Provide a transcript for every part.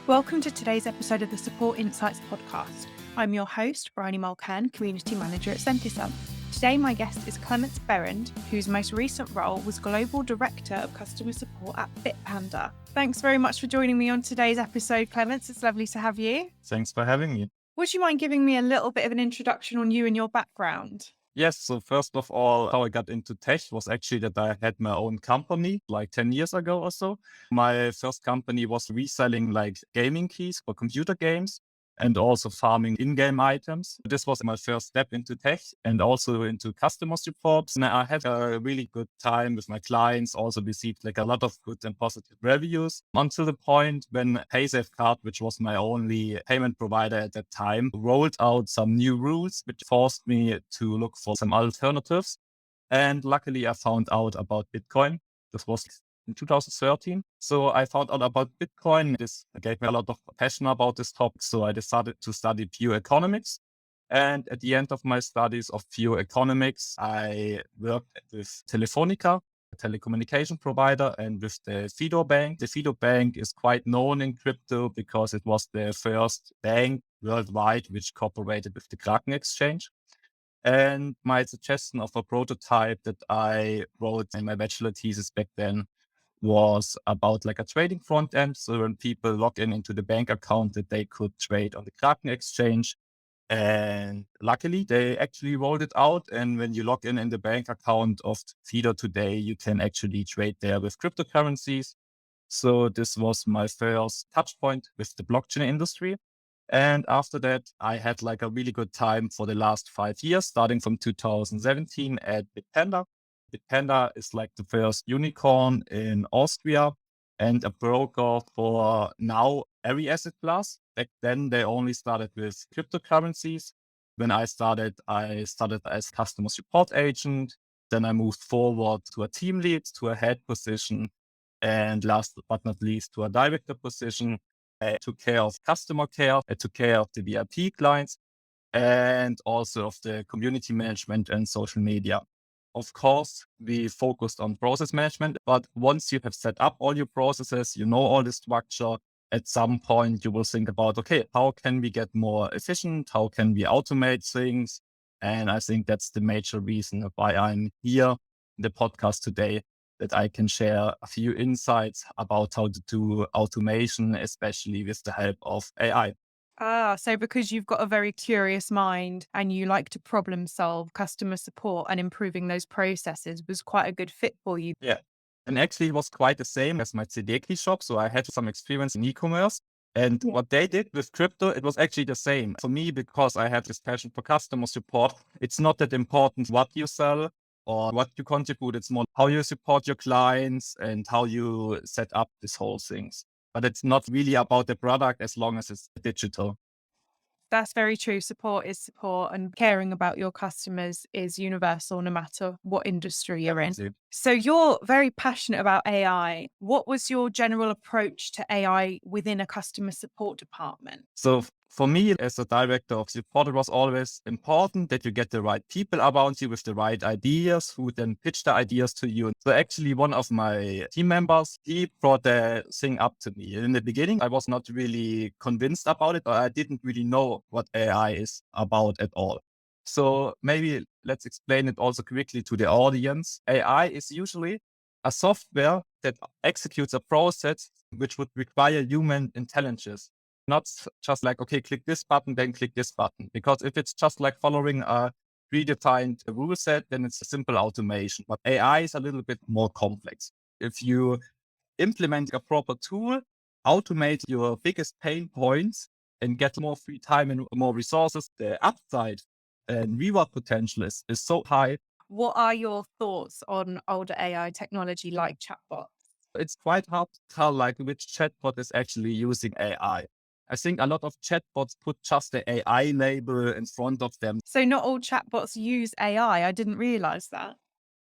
Welcome to today's episode of the Support Insights podcast. I'm your host, Bryony Mulcairn, Community Manager at Centisum. Today, my guest is Clemens Behrend, whose most recent role was Global Director of Customer Support at Bitpanda. Thanks very much for joining me on today's episode, Clemens. It's lovely to have you. Thanks for having me. Would you mind giving me a little bit of an introduction on you and your background? Yes, so first of all, how I got into tech was actually that I had my own company like 10 years ago or so. My first company was reselling like gaming keys for computer games and also farming in-game items. This was my first step into tech and also into customer support. And I had a really good time with my clients, also received like a lot of good and positive reviews until the point when PaySafeCard, which was my only payment provider at that time, rolled out some new rules, which forced me to look for some alternatives. And luckily I found out about Bitcoin. This was in 2013. So I found out about Bitcoin. This gave me a lot of passion about this topic. So I decided to study pure economics. And at the end of my studies of pure economics, I worked with Telefonica, a telecommunication provider, and with the Fido Bank. The Fido Bank is quite known in crypto because it was the first bank worldwide which cooperated with the Kraken exchange. And my suggestion of a prototype that I wrote in my bachelor thesis back then was about like a trading front end. So when people log in into the bank account that they could trade on the Kraken exchange. And luckily they actually rolled it out. And when you log in the bank account of Fido today, you can actually trade there with cryptocurrencies. So this was my first touch point with the blockchain industry. And after that, I had like a really good time for the last 5 years, starting from 2017 at Bitpanda. Bitpanda is like the first unicorn in Austria and a broker for now every asset class. Back then, they only started with cryptocurrencies. When I started as customer support agent. Then I moved forward to a team lead, to a head position, and last but not least, to a director position. I took care of customer care. I took care of the VIP clients and also of the community management and social media. Of course, we focused on process management, but once you have set up all your processes, you know all the structure, at some point you will think about, okay, how can we get more efficient? How can we automate things? And I think that's the major reason why I'm here in the podcast today, that I can share a few insights about how to do automation, especially with the help of AI. So because you've got a very curious mind and you like to problem solve, customer support and improving those processes was quite a good fit for you. Yeah. And actually, it was quite the same as my Tedeki shop. So I had some experience in e-commerce. And Yeah. what they did with crypto, it was actually the same. For me, because I had this passion for customer support, it's not that important what you sell or what you contribute. It's more how you support your clients and how you set up this whole things. But it's not really about the product as long as it's digital. That's very true. Support is support, and caring about your customers is universal no matter what industry you're in. Definitely. So you're very passionate about AI. What was your general approach to AI within a customer support department? So for me, as a director of support, it was always important that you get the right people around you with the right ideas who then pitch the ideas to you. So actually one of my team members, he brought the thing up to me. In the beginning, I was not really convinced about it, or I didn't really know what AI is about at all. So maybe let's explain it also quickly to the audience. AI is usually a software that executes a process which would require human intelligence. Not just like, okay, click this button, then click this button. Because if it's just like following a predefined rule set, then it's a simple automation. But AI is a little bit more complex. If you implement a proper tool, automate your biggest pain points, and get more free time and more resources, the upside and reward potential is so high. What are your thoughts on older AI technology like chatbots? It's quite hard to tell like which chatbot is actually using AI. I think a lot of chatbots put just the AI label in front of them. So not all chatbots use AI. I didn't realize that.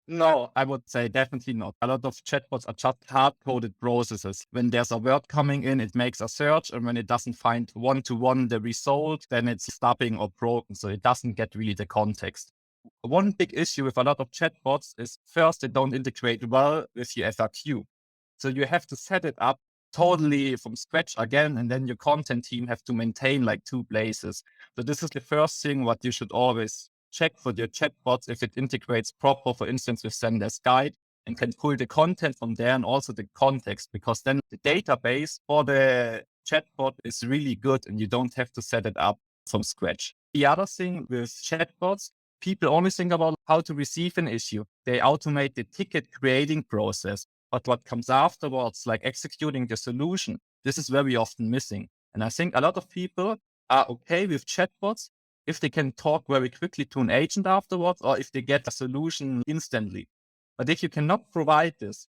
No, I would say definitely not. A lot of chatbots are just hard-coded processes. When there's a word coming in, it makes a search, and when it doesn't find one-to-one the result, then it's stopping or broken. So it doesn't get really the context. One big issue with a lot of chatbots is first, they don't integrate well with your FAQ. So you have to set it up totally from scratch again. And then your content team have to maintain like 2 places. So this is the first thing what you should always check for your chatbots, if it integrates proper, for instance, with Zendesk Guide, and can pull the content from there and also the context, because then the database for the chatbot is really good and you don't have to set it up from scratch. The other thing with chatbots, people only think about how to receive an issue. They automate the ticket creating process. But what comes afterwards, like executing the solution, this is very often missing. And I think a lot of people are okay with chatbots if they can talk very quickly to an agent afterwards, or if they get a solution instantly. But if you cannot provide this,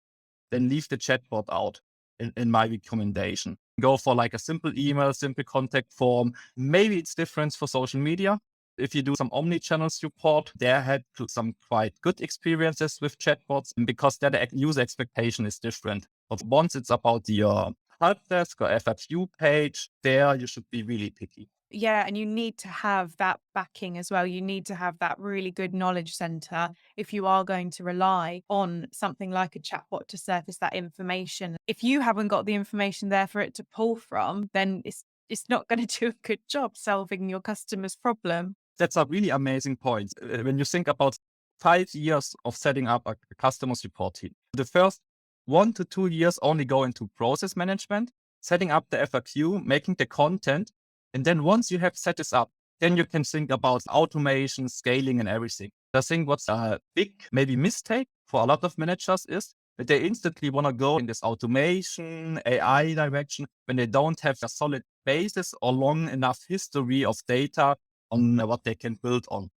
then leave the chatbot out, in my recommendation. Go for like a simple email, simple contact form. Maybe it's different for social media. If you do some omni-channel support, there had some quite good experiences with chatbots, because there the user expectation is different. But once it's about your help desk or FAQ page, there you should be really picky. Yeah, and you need to have that backing as well. You need to have that really good knowledge center if you are going to rely on something like a chatbot to surface that information. If you haven't got the information there for it to pull from, then it's not going to do a good job solving your customer's problem. That's a really amazing point. When you think about 5 years of setting up a customer support team, the first 1 to 2 years only go into process management, setting up the FAQ, making the content. And then once you have set this up, then you can think about automation, scaling, and everything. I think what's a big maybe mistake for a lot of managers is that they instantly want to go in this automation, AI direction when they don't have a solid basis or long enough history of data on what they can build on.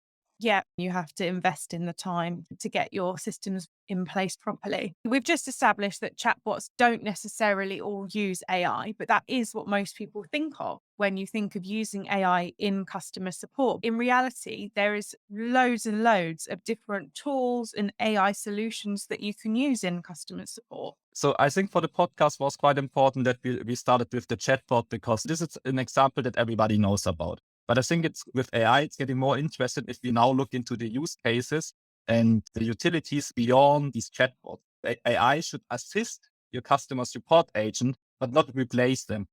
Yeah, you have to invest in the time to get your systems in place properly. We've just established that chatbots don't necessarily all use AI, but that is what most people think of when you think of using AI in customer support. In reality, there is loads and loads of different tools and AI solutions that you can use in customer support. So I think for the podcast was quite important that we started with the chatbot, because this is an example that everybody knows about. But I think it's with AI, it's getting more interesting if we now look into the use cases and the utilities beyond these chatbots. AI should assist your customer support agent, but not replace them.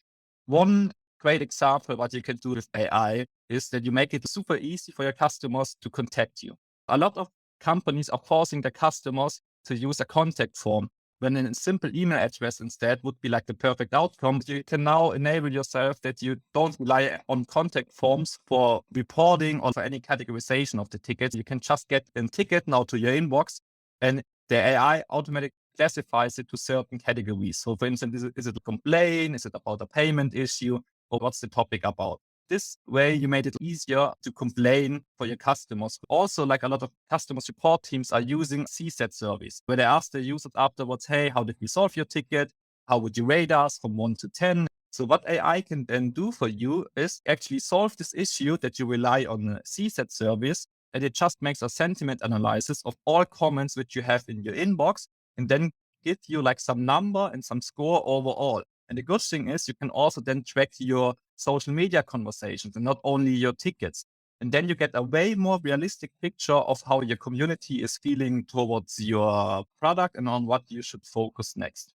One great example what you can do with AI is that you make it super easy for your customers to contact you. A lot of companies are forcing their customers to use a contact form, when a simple email address instead would be like the perfect outcome. You can now enable yourself that you don't rely on contact forms for reporting or for any categorization of the tickets. You can just get a ticket now to your inbox, and the AI automatically classifies it to certain categories. So for instance, is it a complaint? Is it about a payment issue? Or what's the topic about? This way, you made it easier to complain for your customers. Also, like a lot of customer support teams are using CSAT surveys, where they ask the users afterwards, hey, how did we solve your ticket? How would you rate us from 1 to 10? So what AI can then do for you is actually solve this issue that you rely on CSAT surveys, and it just makes a sentiment analysis of all comments which you have in your inbox, and then give you like some number and some score overall. And the good thing is you can also then track your social media conversations and not only your tickets. And then you get a way more realistic picture of how your community is feeling towards your product and on what you should focus next.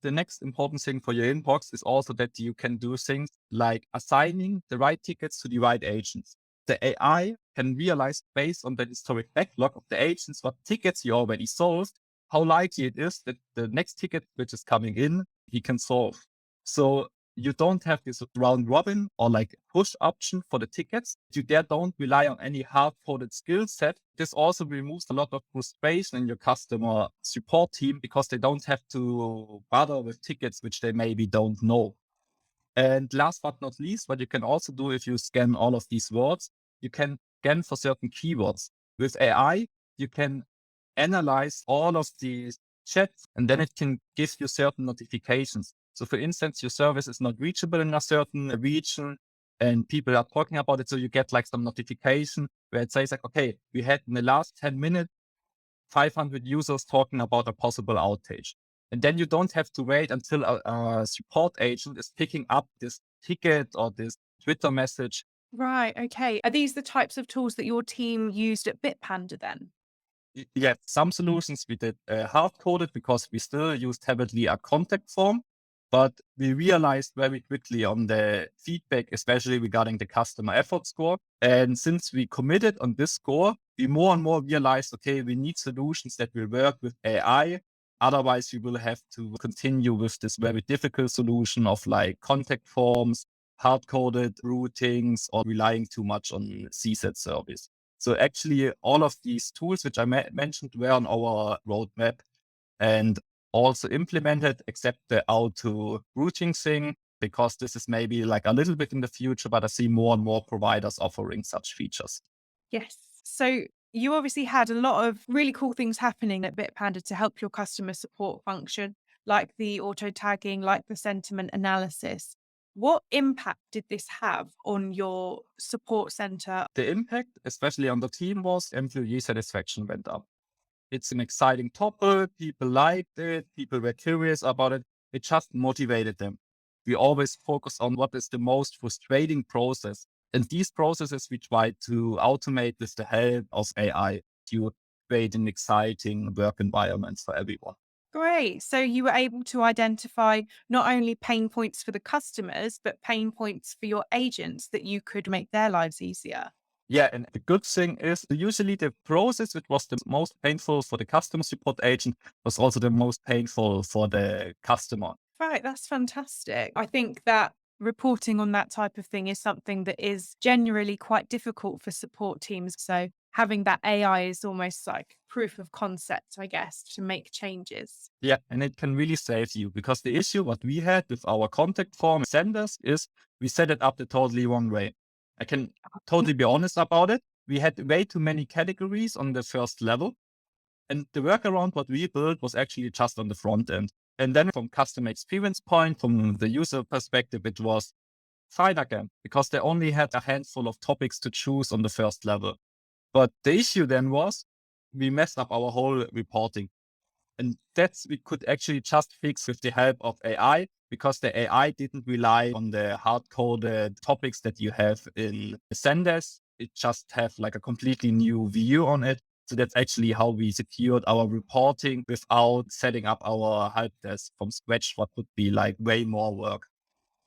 The next important thing for your inbox is also that you can do things like assigning the right tickets to the right agents. The AI can realize, based on the historic backlog of the agents, what tickets you already solved, how likely it is that the next ticket which is coming in, he can solve. So you don't have this round robin or like push option for the tickets. You there don't rely on any hard-coded skill set. This also removes a lot of frustration in your customer support team, because they don't have to bother with tickets which they maybe don't know. And last but not least, what you can also do if you scan all of these words, you can scan for certain keywords. With AI, you can analyze all of these chats, and then it can give you certain notifications. So for instance, your service is not reachable in a certain region and people are talking about it. So you get like some notification where it says like, okay, we had in the last 10 minutes, 500 users talking about a possible outage. And then you don't have to wait until a support agent is picking up this ticket or this Twitter message. Right. Okay. Are these the types of tools that your team used at Bitpanda then? Yeah, some solutions we did hard coded, because we still used heavily a contact form. But we realized very quickly on the feedback, especially regarding the customer effort score. And since we committed on this score, we more and more realized, okay, we need solutions that will work with AI. Otherwise, we will have to continue with this very difficult solution of like contact forms, hard-coded routings, or relying too much on CSAT service. So actually, all of these tools, which I mentioned, were on our roadmap and also implemented, except the auto routing thing, because this is maybe like a little bit in the future, but I see more and more providers offering such features. Yes. So you obviously had a lot of really cool things happening at Bitpanda to help your customer support function, like the auto tagging, like the sentiment analysis. What impact did this have on your support center? The impact, especially on the team, was employee satisfaction went up. It's an exciting topic. People liked it. People were curious about it. It just motivated them. We always focus on what is the most frustrating process. And these processes we try to automate with the help of AI to create an exciting work environment for everyone. Great. So you were able to identify not only pain points for the customers, but pain points for your agents that you could make their lives easier. Yeah, and the good thing is usually the process which was the most painful for the customer support agent was also the most painful for the customer. Right, that's fantastic. I think that reporting on that type of thing is something that is generally quite difficult for support teams. So having that AI is almost like proof of concept, I guess, to make changes. Yeah, and it can really save you because the issue what we had with our contact form senders is we set it up the totally wrong way. I can totally be honest about it. We had way too many categories on the first level, and the workaround what we built was actually just on the front end. And then from customer experience point, from the user perspective, it was fine again because they only had a handful of topics to choose on the first level. But the issue then was we messed up our whole reporting. And that's we could actually just fix with the help of AI because the AI didn't rely on the hard-coded topics that you have in Zendesk. It just have like a completely new view on it. So that's actually how we secured our reporting without setting up our help desk from scratch, what would be like way more work.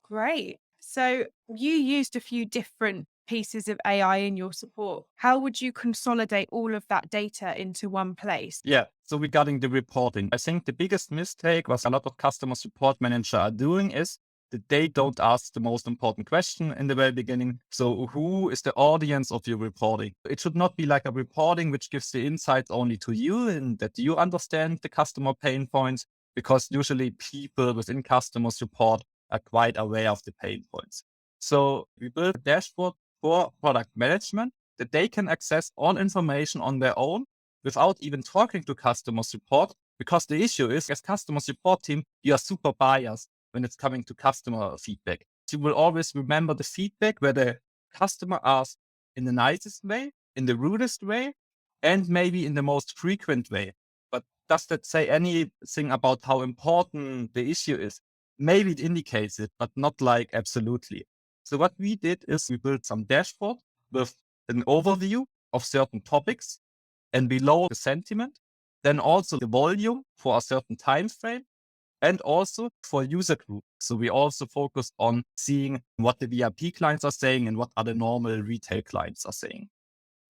Great. So you used a few different pieces of AI in your support. How would you consolidate all of that data into one place? Yeah. So regarding the reporting, I think the biggest mistake was a lot of customer support manager are doing is that they don't ask the most important question in the very beginning. So who is the audience of your reporting? It should not be like a reporting which gives the insights only to you and that you understand the customer pain points, because usually people within customer support are quite aware of the pain points. So we built a dashboard for product management that they can access all information on their own without even talking to customer support. Because the issue is, as customer support team, you are super biased when it's coming to customer feedback. You will always remember the feedback where the customer asks in the nicest way, in the rudest way, and maybe in the most frequent way. But does that say anything about how important the issue is? Maybe it indicates it, but not like absolutely. So what we did is we built some dashboard with an overview of certain topics and below the sentiment, then also the volume for a certain time frame, and also for user group. So we also focus on seeing what the VIP clients are saying and what other normal retail clients are saying.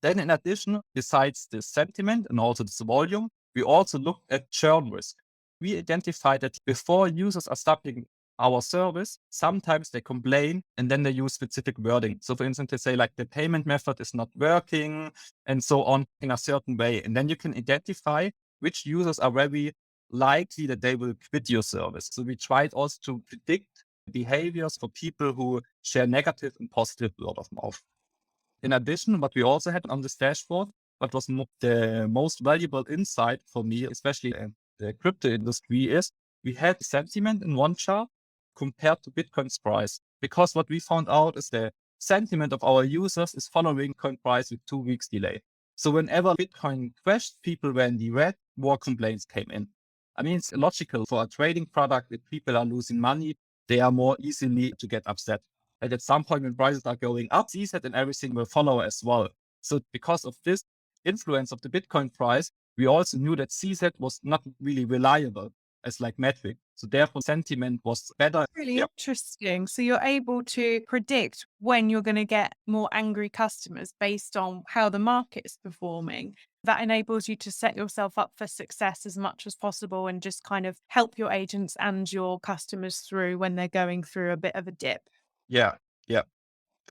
Then in addition, besides the sentiment and also this volume, we also look at churn risk. We identified that before users are stopping our service, sometimes they complain and then they use specific wording. So for instance, they say like the payment method is not working and so on in a certain way. And then you can identify which users are very likely that they will quit your service. So we tried also to predict behaviors for people who share negative and positive word of mouth. In addition, what we also had on this dashboard, what was the most valuable insight for me, especially in the crypto industry, is we had sentiment in one chart compared to Bitcoin's price. Because what we found out is the sentiment of our users is following Bitcoin price with 2 weeks delay. So whenever Bitcoin crashed, people were in the red, more complaints came in. I mean, it's logical for a trading product. If people are losing money, they are more easily to get upset. And at some point when prices are going up, CSAT and everything will follow as well. So because of this influence of the Bitcoin price, we also knew that CSAT was not really reliable. as like metric. So therefore sentiment was better. Really Yeah. interesting. So you're able to predict when you're going to get more angry customers based on how the market's performing. That enables you to set yourself up for success as much as possible and just kind of help your agents and your customers through when they're going through a bit of a dip. Yeah. Yeah.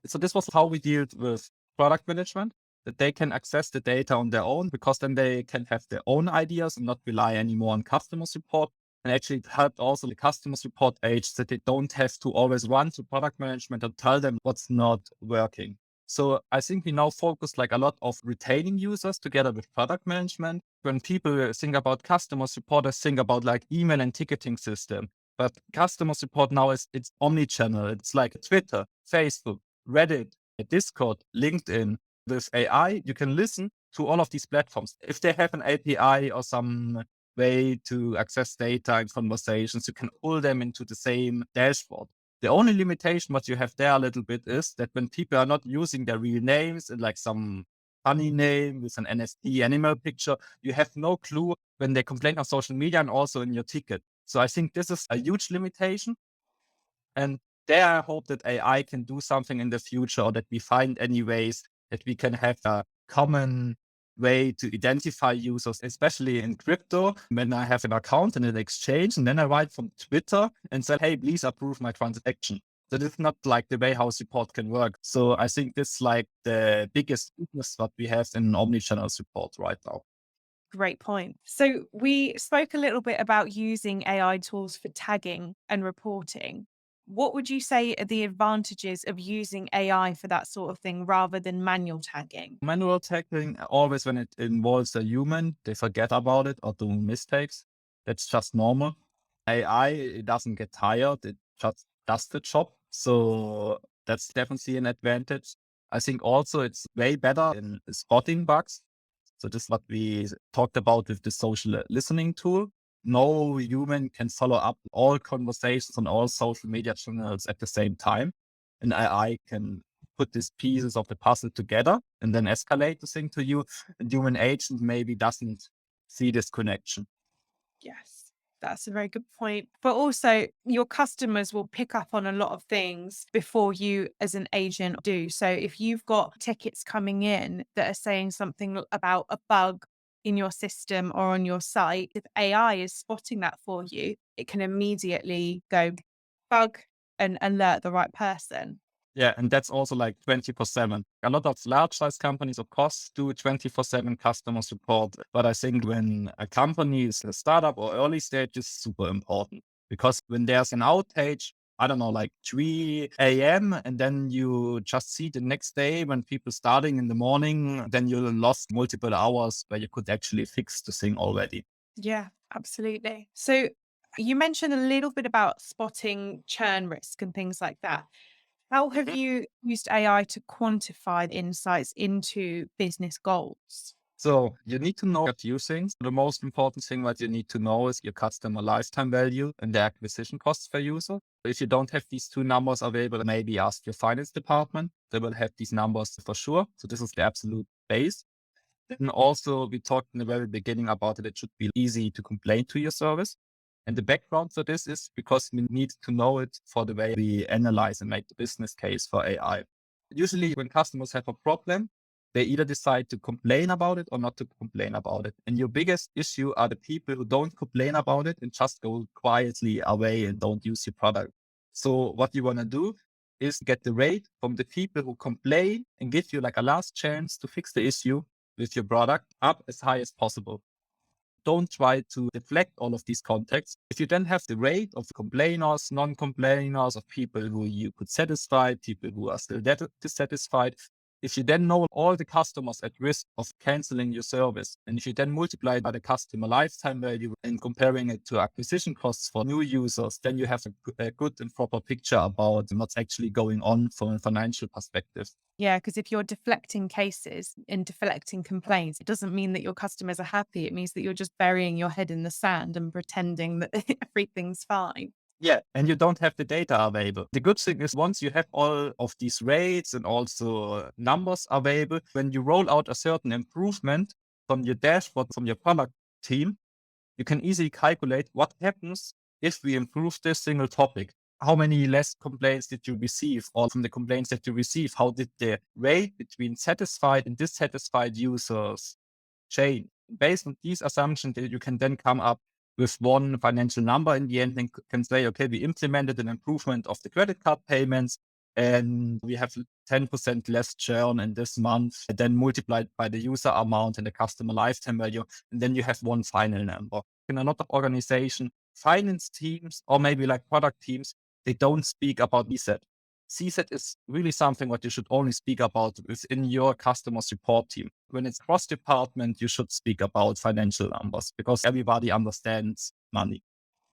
So this was how we dealt with product management, that they can access the data on their own, because then they can have their own ideas and not rely anymore on customer support. And actually it helped also the customer support agents that they don't have to always run to product management and tell them what's not working. So I think we now focus like a lot of retaining users together with product management. When people think about customer support, they think about like email and ticketing system. But customer support now it's omni-channel. It's like Twitter, Facebook, Reddit, Discord, LinkedIn. With AI, you can listen to all of these platforms. If they have an API or some way to access data and conversations, you can pull them into the same dashboard. The only limitation what you have there a little bit is that when people are not using their real names and like some funny name with an NFT animal picture, you have no clue when they complain on social media and also in your ticket. So I think this is a huge limitation. And there I hope that AI can do something in the future, or that we find any ways that we can have a common way to identify users, especially in crypto. When I have an account in an exchange and then I write from Twitter and say, hey, please approve my transaction. That is not like the way how support can work. So I think this is like the biggest weakness that we have in omnichannel support right now. Great point. So we spoke a little bit about using AI tools for tagging and reporting. What would you say are the advantages of using AI for that sort of thing rather than manual tagging? Manual tagging, always when it involves a human, they forget about it or do mistakes. That's just normal. AI, it doesn't get tired. It just does the job. So that's definitely an advantage. I think also it's way better in spotting bugs. So this is what we talked about with the social listening tool. No human can follow up all conversations on all social media channels at the same time. And AI can put these pieces of the puzzle together and then escalate the thing to you. And human agent maybe doesn't see this connection. Yes, that's a very good point. But also, your customers will pick up on a lot of things before you, as an agent, do. So, if you've got tickets coming in that are saying something about a bug in your system or on your site, if AI is spotting that for you, it can immediately go bug and alert the right person. Yeah, and that's also like 24/7. A lot of large size companies, of course, do 24/7 customer support. But I think when a company is a startup or early stage, is super important, because when there's an outage, I don't know, like 3 a.m., and then you just see the next day when people starting in the morning, then you lost multiple hours where you could actually fix the thing already. Yeah, absolutely. So, you mentioned a little bit about spotting churn risk and things like that. How have you used AI to quantify the insights into business goals? So you need to know a few things. The most important thing that you need to know is your customer lifetime value and the acquisition costs per user. If you don't have these two numbers available, maybe ask your finance department. They will have these numbers for sure. So this is the absolute base. And also, we talked in the very beginning about it. It should be easy to complain to your service. And the background for this is because we need to know it for the way we analyze and make the business case for AI. Usually, when customers have a problem, they either decide to complain about it or not to complain about it. And your biggest issue are the people who don't complain about it and just go quietly away and don't use your product. So what you want to do is get the rate from the people who complain and give you like a last chance to fix the issue with your product up as high as possible. Don't try to deflect all of these contexts. If you then have the rate of complainers, non-complainers, of people who you could satisfy, people who are still dissatisfied, if you then know all the customers at risk of canceling your service, and if you then multiply by the customer lifetime value and comparing it to acquisition costs for new users, then you have a good and proper picture about what's actually going on from a financial perspective. Yeah, because if you're deflecting cases and deflecting complaints, it doesn't mean that your customers are happy. It means that you're just burying your head in the sand and pretending that everything's fine. Yeah, and you don't have the data available. The good thing is once you have all of these rates and also numbers available, when you roll out a certain improvement from your dashboard, from your product team, you can easily calculate what happens if we improve this single topic. How many less complaints did you receive? Or from the complaints that you receive, how did the rate between satisfied and dissatisfied users change? Based on these assumptions, you can then come up with one financial number in the end and can say, okay, we implemented an improvement of the credit card payments and we have 10% less churn in this month, and then multiplied by the user amount and the customer lifetime value. And then you have one final number. In a lot of organization, finance teams, or maybe like product teams, they don't speak about CSAT. CSAT is really something what you should only speak about within your customer support team. When it's cross department, you should speak about financial numbers because everybody understands money.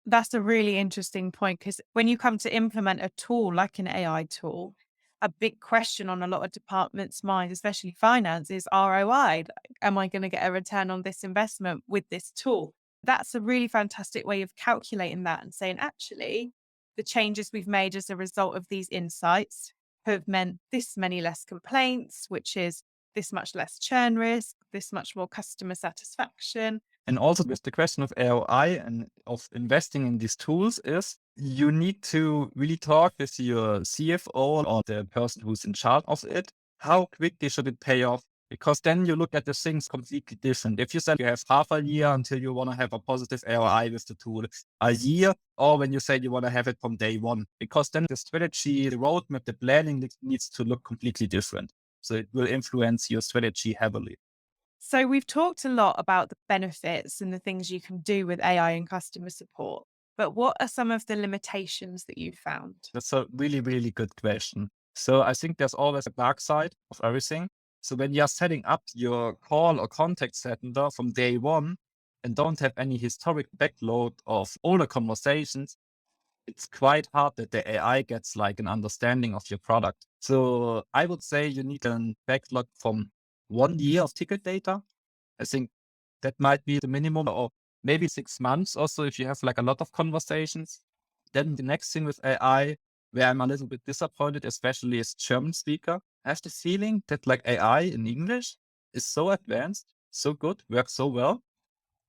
That's a really interesting point because when you come to implement a tool like an AI tool, a big question on a lot of departments' minds, especially finance, is ROI. Like, am I going to get a return on this investment with this tool? That's a really fantastic way of calculating that and saying, actually, the changes we've made as a result of these insights have meant this many less complaints, which is this much less churn risk, this much more customer satisfaction. And also with the question of ROI and of investing in these tools is you need to really talk with your CFO or the person who's in charge of it. How quickly should it pay off? Because then you look at the things completely different. If you said you have half a year until you want to have a positive ROI with the tool, a year, or when you say you want to have it from day one, because then the strategy, the roadmap, the planning needs to look completely different. So it will influence your strategy heavily. So we've talked a lot about the benefits and the things you can do with AI and customer support, but what are some of the limitations that you've found? That's a really, really good question. So I think there's always a dark side of everything. So when you're setting up your call or contact center from day one and don't have any historic backload of older conversations, it's quite hard that the AI gets like an understanding of your product. So I would say you need a backlog from 1 year of ticket data. I think that might be the minimum, or maybe 6 months also if you have like a lot of conversations. Then the next thing with AI, where I'm a little bit disappointed, especially as German speaker, I have the feeling that like AI in English is so advanced, so good, works so well.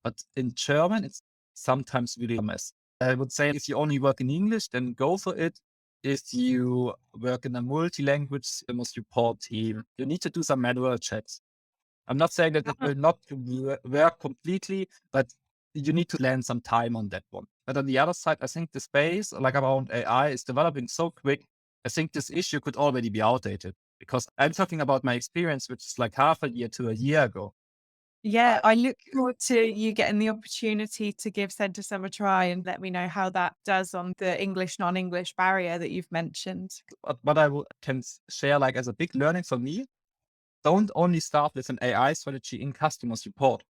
But in German, it's sometimes really a mess. I would say if you only work in English, then go for it. If you work in a multi-language support team, you need to do some manual checks. I'm not saying that it will not work completely, but you need to spend some time on that one. But on the other side, I think the space, like around AI, is developing so quick. I think this issue could already be outdated because I'm talking about my experience, which is like half a year to a year ago. Yeah, I look forward to you getting the opportunity to give Centre Some a try and let me know how that does on the English, non-English barrier that you've mentioned. But what I can share, like as a big learning for me, don't only start with an AI strategy in customer support.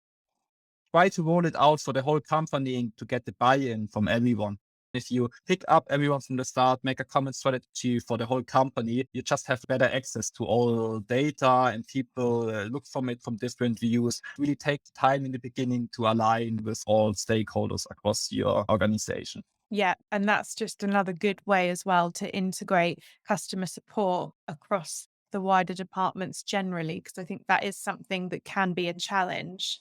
Try to roll it out for the whole company to get the buy-in from everyone. If you pick up everyone from the start, make a common strategy for the whole company, you just have better access to all data and people look from it from different views. Really take the time in the beginning to align with all stakeholders across your organization. Yeah, and that's just another good way as well to integrate customer support across the wider departments generally, because I think that is something that can be a challenge,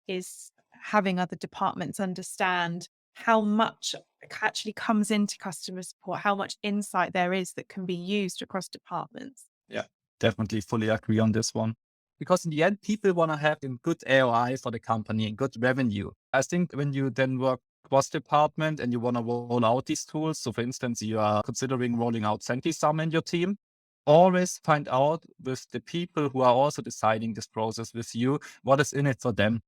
is having other departments understand how much actually comes into customer support, how much insight there is that can be used across departments. Yeah, definitely fully agree on this one. Because in the end, people want to have a good ROI for the company and good revenue. I think when you then work cross department and you want to roll out these tools, so for instance, you are considering rolling out Sentisum in your team, always find out with the people who are also deciding this process with you, what is in it for them.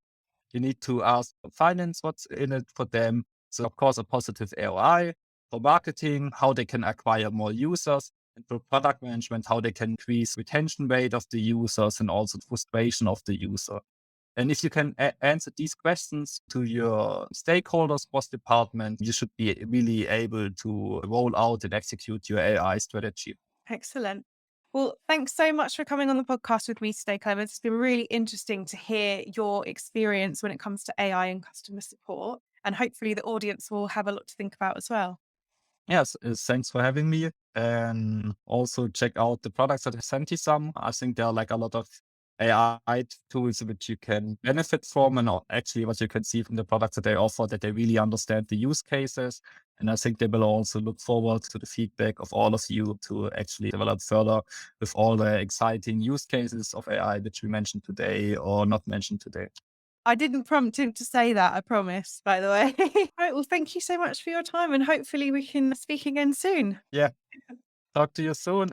You need to ask finance what's in it for them. So of course, a positive ROI for marketing, how they can acquire more users, and for product management, how they can increase retention rate of the users and also frustration of the user. And if you can answer these questions to your stakeholders cross department, you should be really able to roll out and execute your AI strategy. Excellent. Well, thanks so much for coming on the podcast with me today, Clemens. It's been really interesting to hear your experience when it comes to AI and customer support. And hopefully, the audience will have a lot to think about as well. Yes, thanks for having me. And also check out the products that I sent you some. I think there are like a lot of AI tools which you can benefit from, and actually what you can see from the products that they offer, that they really understand the use cases. And I think they will also look forward to the feedback of all of you to actually develop further with all the exciting use cases of AI which we mentioned today or not mentioned today. I didn't prompt him to say that, I promise, by the way. Right, well, thank you so much for your time, and hopefully we can speak again soon. Yeah. Talk to you soon.